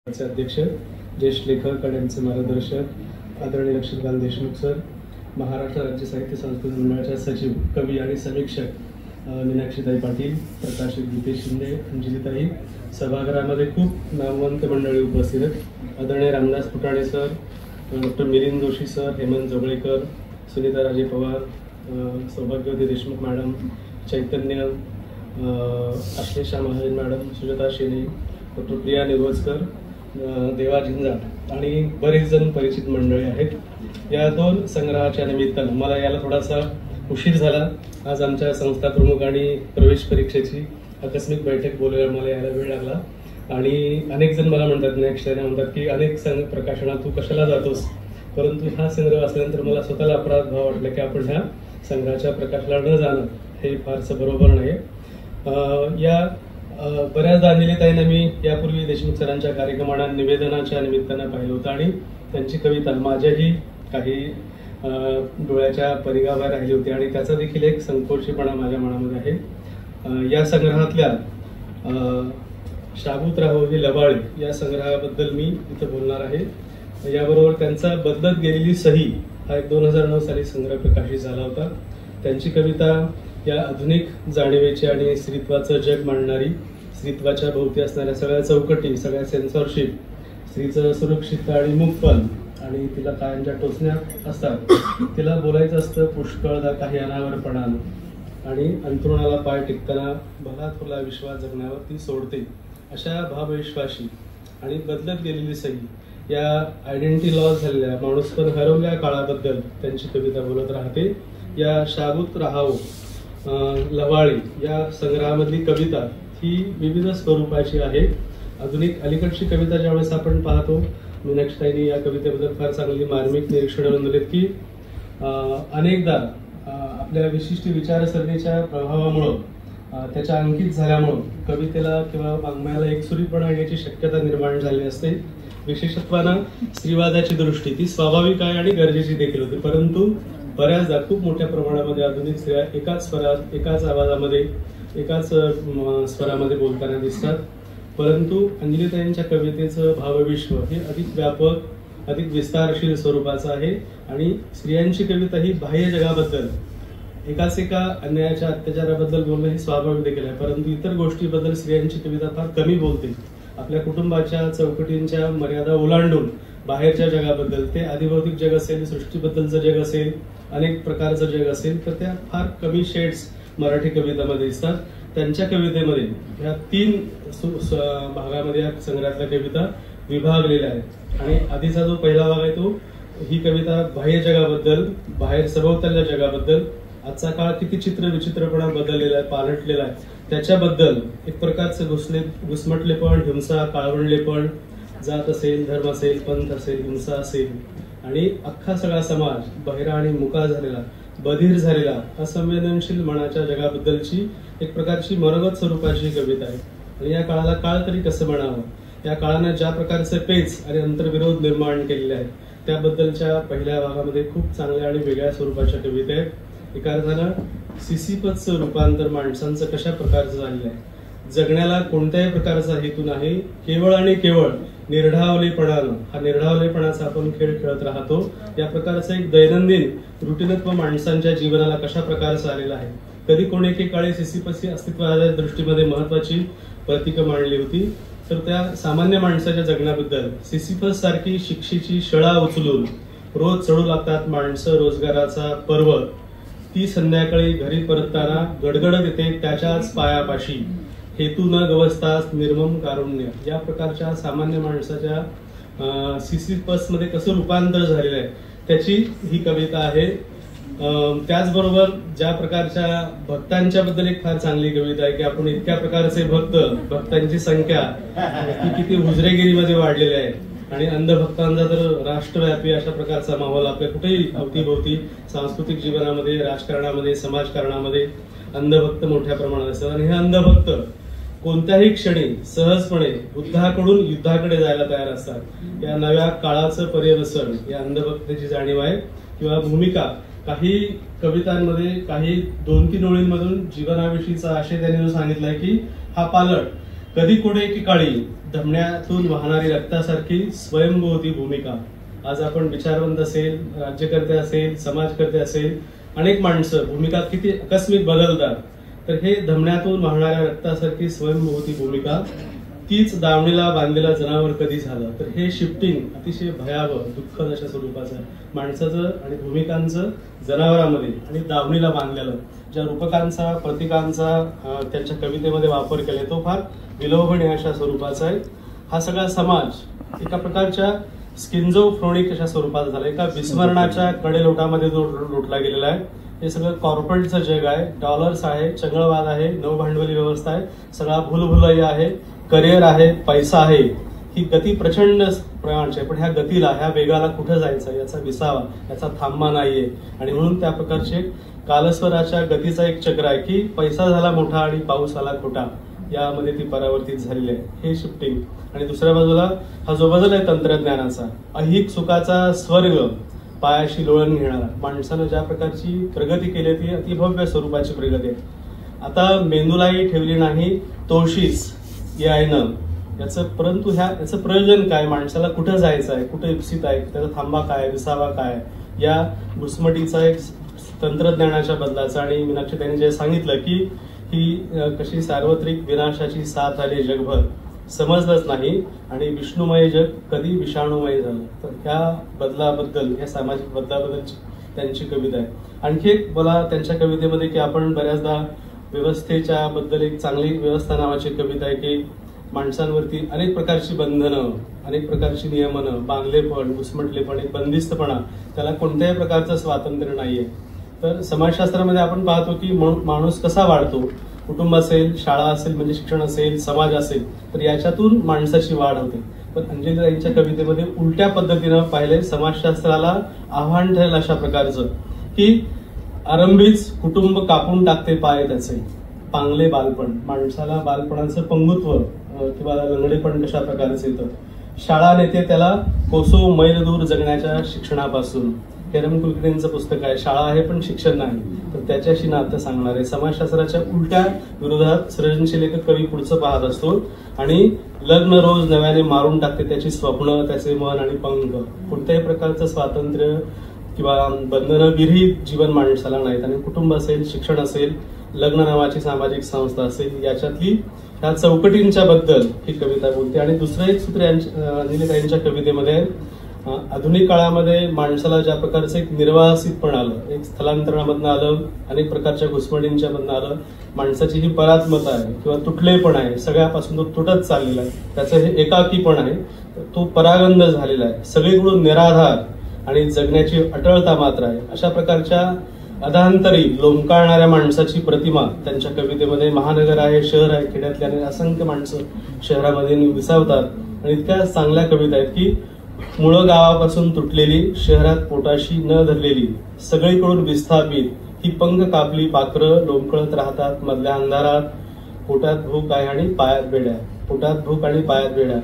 अध्यक्ष, ज्येष्ठ लेखक आणि आमचे मार्गदर्शक आदरणीय लक्ष्मीकांत देशमुख सर, महाराष्ट्र राज्य साहित्य सांस्कृतिक मंडळाच्या सचिव, कवी आणि समीक्षक मीनाक्षीताई पाटील, प्रकाशक दीपेश शिंदे, अंजलीताई, सभागृहामध्ये खूप नामवंत मंडळी उपस्थित आहेत. आदरणीय Ramdas Phutane sir, doctor Milind Joshi sir, Hemant Joglekar, Sunita Raje Pawar, सौभाग्यवती Deshmukh madam, Chaitanya, Ashlesha Mahajan madam, Sujata Shene, doctor Priya Nirojkar, Deva Zinjat आणि बरेच जण परिचित मंडळी आहेत. या दोन संग्रहाच्या निमित्तानं मला यायला थोडासा उशीर झाला. आज आमच्या संस्था प्रमुख आणि प्रवेश परीक्षेची आकस्मिक बैठक बोलायला मला यायला वेळ लागला आणि अनेक जण मला म्हणतात, नेक्स्टला म्हणतात की अनेक प्रकाशनात तू कशाला जातोस, परंतु हा संग्रह वाचल्यानंतर मला स्वतःला अपराध भाव वाटला की आपण ह्या संग्रहाच्या प्रकाशनाला न जाणं हे फारसं बरोबर नाही. या बऱ्याचदा अंजलीताईंना मी यापूर्वी देशमुख सरांच्या कार्यक्रमांना निवेदनाच्या निमित्तानं पाहिलं होतं आणि त्यांची कविता माझ्याही काही डोळ्याच्या परिघावर राहिली होती आणि त्याचा देखील एक संकोचीपणा माझ्या मनामध्ये आहे. या संग्रहातल्या शाबूत राहो हे लबाळे या संग्रहाबद्दल मी इथं बोलणार आहे. याबरोबर त्यांचा बदलत गेलेली सही हा एक 2009 साली संग्रह प्रकाशित झाला होता. त्यांची कविता या आधुनिक जाणीवेची आणि स्त्रीत्वाचं जग मांडणारी, स्त्रीत्वाच्या भोवती असणाऱ्या सगळ्या चौकटी, सगळ्या सेन्सॉरशिप, स्त्रीचं सुरक्षितता आणि मुक्तपण आणि तिला कायमच्या टोचण्या असतात, तिला बोलायचं असतं पुष्कळदा काही अनावरपणानं आणि अंतरुणाला पाय टिकताना भला थोरला विश्वास जगण्यावर ती सोडते. अशा भावविश्वाशी आणि बदलत गेलेली सही या आयडेंटिटी लॉस झालेल्या, माणूसपण हरवल्या काळाबद्दल त्यांची कविता बोलत राहते. या शाबूत राहावो लवाळी या संग्रहामधली कविता ही विविध स्वरूपाची आहे. आधुनिक अलीकडची कविता ज्यावेळेस आपण पाहतो, मीनाक्षीताईंनी या कवितेबद्दल फार चांगली मार्मिक निरीक्षणं नोंदवलीत की अनेकदा आपल्या विशिष्ट विचारसरणीच्या प्रभावामुळं, त्याच्या अंकित झाल्यामुळं कवितेला किंवा वाङ्मयाला एकसुरीपणा येण्याची शक्यता निर्माण झाली असते. विशेषत्वानं स्त्रीवादाची दृष्टी ती स्वाभाविक आहे आणि गरजेची देखील होती, परंतु बऱ्याचदा खूप मोठ्या प्रमाणामध्ये आधुनिक स्त्रिया एकाच स्वरात, एकाच आवाजामध्ये, एकाच स्वरामध्ये बोलताना दिसतात. परंतु अंजलीताईंच्या कवितेचं भावविश्व हे अधिक व्यापक, अधिक विस्तारशील स्वरूपाचं आहे आणि स्त्रियांची कविता ही बाह्य जगाबद्दल, एकाच एका अन्यायाच्या अत्याचाराबद्दल बोलणं हे स्वाभाविक देखील आहे, परंतु इतर गोष्टीबद्दल स्त्रियांची कविता फार कमी बोलते. आपल्या कुटुंबाच्या चौकटींच्या मर्यादा ओलांडून बाहेरच्या जगाबद्दल, ते आदिभौतिक जग असेल, सृष्टीबद्दलचं जग असेल, अनेक प्रकारचं जग असेल, तर त्या फार कमी शेड्स मराठी कवितामध्ये दिसतात. त्यांच्या कवितेमध्ये ह्या 3 भागामध्ये या संग्रहातल्या कविता विभागलेल्या आहेत आणि आधीचा जो पहिला भाग आहे तो ही कविता बाह्य जगाबद्दल, बाहेर सभोवतालच्या जगाबद्दल, आजचा काळ किती चित्र विचित्रपणा बदललेला आहे, पालटलेला आहे, त्याच्याबद्दल एक प्रकारचं घुसमटलेपण, हिंसा, काळवंडलेपण, जात असेल, धर्म असेल, पंथ असेल, हिंसा असेल आणि अख्खा सगळा समाज बहिरा आणि मुका झालेला, बधीर झालेला, असंवेदनशील मनाच्या जगाबद्दलची एक प्रकारची मनोगत स्वरूपाची कविता आहे. आणि या काळाला काळ तरी कसं म्हणावं, या काळानं ज्या प्रकारचे पेच आणि अंतर्विरोध निर्माण केलेले आहेत त्याबद्दलच्या पहिल्या भागामध्ये खूप चांगल्या आणि वेगळ्या स्वरूपाच्या कविता आहेत. एका अर्थानं सिसिफसचं रूपांतर माणसांचं कशा प्रकारचं झालेलं आहे, जगण्याला कोणत्याही प्रकारचा हेतू नाही, केवळ आणि केवळ निर्ढावलेपणानं, हा निर्ढावलेपणाचा आपण खेळ खेळत राहतो. या प्रकारचं एक दैनंदिन रुटीनत्व माणसांच्या जीवनाला कशा प्रकारचं आलेलं आहे. कधी कोणी एकेकाळी सिसिफस अस्तित्वाच्या दृष्टीमध्ये महत्वाची प्रतीकं मांडली होती, तर त्या सामान्य माणसाच्या जगण्याबद्दल सिसिफस सारखी शिक्षेची शळा उचलून रोज चढू लागतात माणसं रोजगाराचा पर्वत, ती संध्याकाळी घरी परतताना गडगडत येते त्याच्याच पायापाशी, हेतू न गवसतास निर्मम कारुण्य. या प्रकारच्या सामान्य माणसाच्या सिसिफस मध्ये कसं रूपांतर झालेलं आहे त्याची ही कविता आहे. त्याचबरोबर ज्या प्रकारच्या भक्तांच्या बद्दल एक फार चांगली कविता आहे की आपण इतक्या प्रकारचे भक्तांची संख्या किती हुजरेगिरीमध्ये वाढलेली आहे आणि अंधभक्तांचा तर राष्ट्रव्यापी अशा प्रकारचा माहोल आपल्या कुठेही अवतीभोवती सांस्कृतिक जीवनामध्ये, राजकारणामध्ये, समाजकारणामध्ये अंधभक्त मोठ्या प्रमाणात असतात. आणि हे अंधभक्त कोणत्याही क्षणी सहजपणे बुद्धाकडून युद्धाकडे जायला तयार असतात. या नव्या काळाचं पर्यवसन या अंधभक्ताची जाणीव आहे किंवा भूमिका. काही कवितांमध्ये, काही 2-3 ओळींमधून जीवनाविषयीचा आशय त्यांनी जो सांगितलाय की हा पालट कधी कोडे की काळी धमन्यातून वाहणारी रक्तासारखी स्वयंभूती भूमिका. आज आपण विचारवंत असेल, राज्यकर्ते असेल, समाजकर्ते असेल, अनेक माणसं भूमिका किती आकस्मिक बदलतात. तर हे धमन्यातून वाहणाऱ्या रक्तासारखी स्वयंभूती भूमिका, तीच दावणीला बांधलेला जनावर कधी झालं. तर हे शिफ्टिंग अतिशय भयावह दुःखद अशा स्वरूपाचं आहे. माणसाचं आणि भूमिकांचं जनावरांमध्ये आणि दावणीला बांधलेलं ज्या रूपकांचा, प्रतीकांचा त्यांच्या कवितेमध्ये वापर केलाय तो फार विलोभनीय अशा स्वरूपाचा आहे. हा सगळा समाज एका प्रकारच्या स्किंझोफ्रेनिक अशा स्वरूपात झाला, एका विस्मरणाच्या कडेलोटामध्ये जो लोटला गेलेला आहे. हे सगळं कॉर्पोरेटचं जग आहे, डॉलर्स आहे, चंगळवाद आहे, नवभांडवली व्यवस्था आहे, सगळा भूलभुलैया आहे, करिअर आहे, पैसा आहे. ही गती प्रचंड प्रमाणाची आहे, पण ह्या गतीला, ह्या वेगाला कुठं जायचं याचा विसावा, याचा थांबा नाहीये. आणि म्हणून त्या प्रकारचे कालस्वराच्या गतीचा एक चक्र आहे की पैसा झाला मोठा आणि पाऊस आला खोटा, यामध्ये ती परावर्तित झालेली आहे. हे शिफ्टिंग. आणि दुसऱ्या बाजूला हा जो बदल आहे तंत्रज्ञानाचा, ऐहिक सुखाचा स्वर्ग पायाशी लोळण घेणारा, माणसानं ज्या प्रकारची प्रगती केली ती अतिभव्य स्वरूपाची प्रगती आहे. आता मेंदूलाही ठेवली नाही तोशीच यायनं याचं, परंतु याचं प्रयोजन काय, माणसाला कुठं जायचं आहे, कुठं विकसित आहे, त्याचा थांबा काय, विसावा काय, या घुसमटीचा एक तंत्रज्ञानाच्या बदलाचा. आणि मीनाक्षी त्यांनी जे सांगितलं की ही कशी सार्वत्रिक विनाशाची साथ आली जगभर, समजलंच नाही आणि विष्णुमय जग कधी विषाणूमय झालं. तर ह्या बदलाबद्दल, या सामाजिक बदलाबद्दल त्यांची कविता आहे. आणखी एक मला त्यांच्या कवितेमध्ये की आपण बऱ्याचदा व्यवस्थेच्या बद्दल एक चांगली व्यवस्था नावाची कविता आहे की माणसांवरती अनेक प्रकारची बंधनं, अनेक प्रकारची नियमनं, बांधलेपण, घुसमटलेपण, एक बंदिस्तपणा, त्याला कोणत्याही प्रकारचं स्वातंत्र्य नाहीये. तर समाजशास्त्रामध्ये आपण पाहतो की माणूस कसा वाढतो, कुटुंब असेल, शाळा असेल म्हणजे शिक्षण असेल, समाज असेल, तर याच्यातून माणसाची वाढ होते. पण अंजलीताईंच्या कवितेमध्ये उलट्या पद्धतीनं पाहिले, समाजशास्त्राला आव्हान ठरेल अशा प्रकारचं की आरंभीच कुटुंब कापून टाकते पाय त्याचे, पांगले बालपण, माणसाला बालपणाचं पंगुत्व किंवा लंगडेपण कशा प्रकारचं येतं. शाळा नेते त्याला कोसो मैल दूर जगण्याच्या शिक्षणापासून. हेरम कुलकर्णींचं पुस्तक आहे, शाळा आहे पण शिक्षण नाही, तर त्याच्याशी नातं सांगणार आहे. समाजशास्त्राच्या उलट्या विरोधात सर्जनशील एक कवी पुढचं पाहत असतो आणि लग्न रोज नव्याने मारून टाकते त्याची स्वप्न, त्याचे मन आणि पंख. कोणत्याही प्रकारचं स्वातंत्र्य किंवा बंधनं विरहित जीवन माणसाला नाहीत. आणि कुटुंब असेल, शिक्षण असेल, लग्न नावाची सामाजिक संस्था असेल, याच्यातली ह्या चौकटींच्या बद्दल ही कविता बोलते. आणि दुसरं एक सूत्र अंजलीताईंच्या कवितेमध्ये, आधुनिक काळामध्ये माणसाला ज्या प्रकारचं एक निर्वासितपण आलं, एक स्थलांतरणामधनं आलं, अनेक प्रकारच्या घुसमटींच्या मधनं आलं, माणसाची ही परात्मता आहे किंवा तुटलेपण आहे, सगळ्यापासून तो तुटत चाललेला आहे, त्याचं हे एकाकीपण आहे, तो परागंद झालेला आहे, सगळीकडून निराधार आणि जगण्याची अटळता मात्र आहे. अशा प्रकारच्या अधांतरी लोंबकाळणाऱ्या माणसाची प्रतिमा त्यांच्या कवितेमध्ये, महानगर आहे, शहर आहे, खेड्यातल्या आणि असंख्य माणसं शहरामध्ये विसावतात. आणि इतक्या चांगल्या कविता आहेत की मूळ गावापासून तुटलेली, शहरात पोटाशी न धरलेली, सगळीकडून विस्थापित, ही पंख कापली पाखरं लोंबकळत राहतात मधल्या अंधारात, पोटात भूक आहे आणि पायात बेड्या, पोटात भूक आणि पायात बेड्या.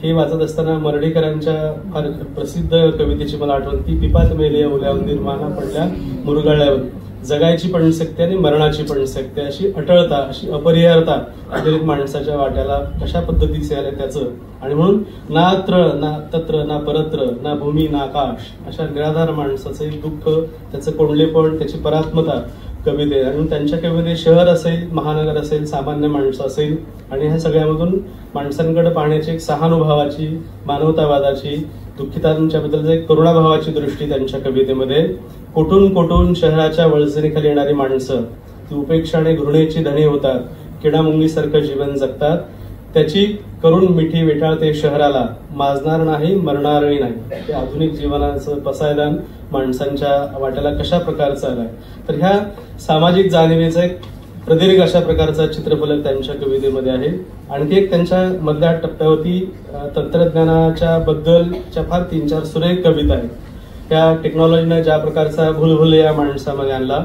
हे वाचत असताना मर्ढेकरांच्या फार प्रसिद्ध कवितेची मला आठवण की पिपात मेले ओल्या उंदीर माना पडल्या मुरगाळ्यावर, जगायची पण शक्ती आणि मरणाची पण शक्ती, अशी अटळता, अशी अपरिहारता दलित माणसाच्या वाट्याला कशा पद्धतीचे आले त्याचं. आणि म्हणून ना अत्र ना तत्र ना परत्र ना भूमी ना आकाश, अशा निराधार माणसाचं एक दुःख, त्याचं कोंडलेपण, त्याची परात्मता कविते. आणि त्यांच्या कवितेत शहर असेल, महानगर असेल, सामान्य माणसं असेल, आणि ह्या सगळ्यामधून माणसांकडे पाहण्याची एक सहानुभूतीची, मानवतावादाची, दुःखितांच्या बद्दल एक करुणाभावाची दृष्टी त्यांच्या कवितेमध्ये. कोठून कोठून शहराच्या वळसणीखाली येणारी माणसं ती उपेक्षा आणि घृणेची धनी होतात, किडामुंगीसारखं जीवन जगतात, त्याची करून मिठी वेटाळते शहराला, माजणार नाही मरणारही नाही. ते आधुनिक जीवनाचं पसायदान माणसांच्या वाट्याला कशा प्रकारचं आलंय. तर ह्या सामाजिक जाणीवेचा एक प्रदीर्घ अशा प्रकारचा चित्रफलक त्यांच्या कवितेमध्ये आहे. आणखी एक त्यांच्या मधल्या टप्प्यावरती तंत्रज्ञानाच्या बद्दलच्या फार 3-4 सुरेख कविता आहेत. त्या टेक्नॉलॉजीने ज्या प्रकारचा भूलभुलैया माणसामध्ये आणला,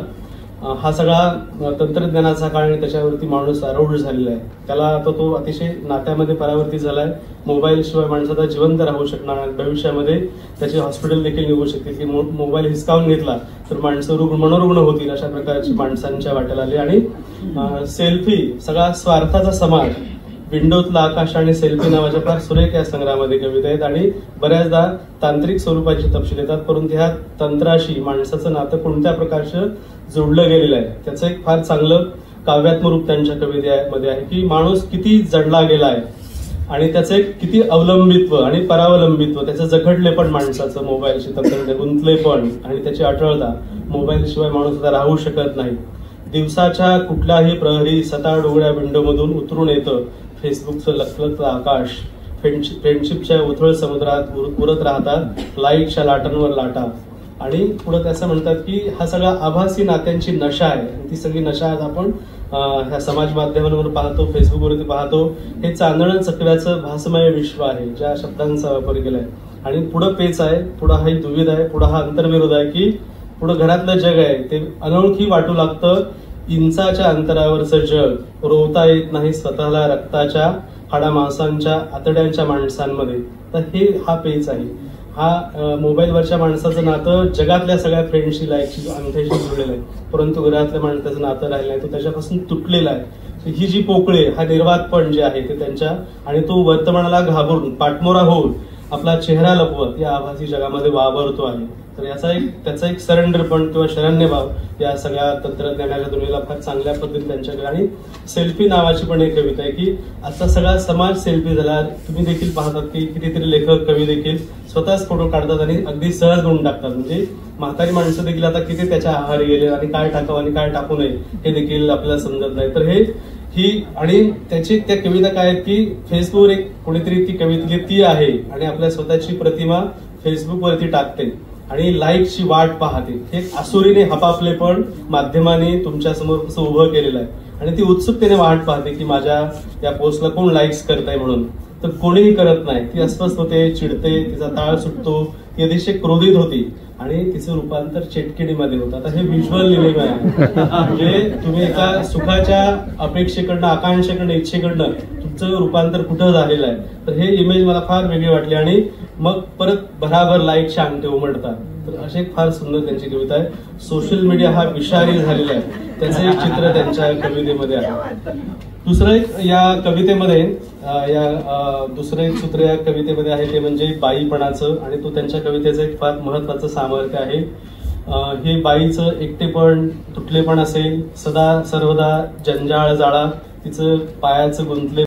हा सगळा तंत्रज्ञानाचा काळ आणि त्याच्यावरती माणूस आरूढ झालेला आहे. त्याला आता तो अतिशय नात्यामध्ये परावर्तित झालाय. मोबाईल शिवाय माणसाचा जिवंत राहू शकणार नाही. भविष्यामध्ये त्याचे हॉस्पिटल देखील निघू शकतील की मोबाईल हिसकावून घेतला तर माणसं मनोरुग्ण होतील, अशा प्रकारची माणसांच्या वाट्याला आली. आणि सेल्फी, सगळा स्वार्थाचा समाज, विंडोतला आकाश आणि सेल्फी नावाच्या फार सुरेख या संग्रहामध्ये कविता आहेत आणि बऱ्याचदा तांत्रिक स्वरूपाची तपशील येतात, परंतु ह्या तंत्राशी माणसाचं नातं कोणत्या प्रकारचं जोडलं गेलेलं आहे त्याचं एक फार चांगलं काव्यात्मक रूप त्यांच्या कवितेमध्ये आहे की माणूस किती जडला गेला आहे आणि त्याचं एक किती अवलंबित्व आणि परावलंबित्व, त्याचं जखडलेपण माणसाचं मोबाईलशी तंत्रज्ञान गुंतलेपण आणि त्याची अटळता. मोबाईल शिवाय माणूस आता राहू शकत नाही. दिवसाच्या कुठल्याही प्रहरी सताड उघड्या विंडोमधून उतरून येतं फेसबुकचं लखलखतं आकाश. फ्रेंडशिपच्या उथळ समुद्रात उरत राहतात लाईटच्या लाटांवर लाटा. आणि पुढे असं म्हणतात की हा सगळा आभासी नात्यांची नशा आहे आणि ती सगळी नशा आज आपण ह्या समाज माध्यमांवर पाहतो, फेसबुकवरती पाहतो. हे चांदणं चक्राचं भासमय विश्व आहे ज्या शब्दांचा वापर केलाय. आणि पुढं पेच आहे, पुढं हा दुविध आहे, पुढं हा अंतर्विरोध आहे की पुढं घरातलं जग आहे ते अनोळखी वाटू लागतं. इंचाच्या अंतरावरचं जग रोवता येत नाही स्वतःला रक्ताच्या हाडा मांसांच्या आतड्यांच्या माणसांमध्ये. तर हे हा पेच आहे. हा मोबाईलवरच्या माणसाचं नातं जगातल्या सगळ्या फ्रेंडशी लाईकशी अंगठ्याशी जुळलेलं आहे, परंतु घरातल्या माणसाचं नातं राहिलं नाही, तो त्याच्यापासून तुटलेला आहे. ही जी पोकळे हा निर्वातपण जे आहे ते त्यांच्या आणि तो वर्तमानाला घाबरून पाठमोरा होऊन आपला चेहरा लपवत या आभासी जगामध्ये वावरतो आहे. तर त्याचा एक सरेंडरपण किंवा शरण्यभाव या सगळ्या तंत्रज्ञानाच्या दुनियेला फार चांगल्या पद्धतीने त्यांच्याकडे. आणि सेल्फी नावाची पण एक कविता आहे की आजचा सगळा समाज सेल्फी झाला. तुम्ही देखील पाहतात की कितीतरी लेखक कवी देखील स्वतःच फोटो काढतात आणि अगदी सहज देऊन टाकतात. म्हणजे म्हातारी माणसं देखील आता किती त्याच्या आहारी गेले आणि काय टाकावं आणि काय टाकू नये हे देखील आपल्याला समजत नाही. तर ही आणि त्या कविता काय आहेत की फेसबुकवर एक कोणीतरी ती कविता ती आहे आणि आपल्या स्वतःची प्रतिमा फेसबुकवरती टाकते आणि लाईकची वाट पाहते. हे आसुरीने हपापले पण माध्यमाने तुमच्या समोर कसं उभं केलेलं आहे आणि ती उत्सुकतेने वाट पाहते की माझ्या या पोस्टला कोण लाईक्स करताय म्हणून. तर कोणीही करत नाही. ती अस्वस्थ होते, चिडते, तिचा ताळ सुटतो, ती अतिशय क्रोधित होती आणि तिचं रूपांतर चेटकिडीमध्ये होतं. आता हे व्हिज्युअल लिव्हिंग आहे. म्हणजे तुम्ही एका सुखाच्या अपेक्षेकडनं, आकांक्षेकडनं, इच्छेकडनं तुमचं रूपांतर कुठं झालेलं आहे. तर हे इमेज मला फार वेगळी वाटली आणि मग परत भराभर लाईटच्या अंगठे उमटतात. तर असे एक फार सुंदर त्यांची कविता आहे. सोशल मीडिया हा विषारी झालेला आहे त्याचं एक चित्र त्यांच्या कवितेमध्ये आहे. दुसरं एक या कवितेमध्ये दुसरं एक सूत्र या कवितेमध्ये आहे ते म्हणजे बाईपणाचं आणि तो त्यांच्या कवितेचं एक फार महत्वाचं सामर्थ्य आहे. हे बाईचं एकटेपण, तुटलेपण असेल, सदा सर्वदा जंजाळ जाळा, तिचं पायाचं गुंतले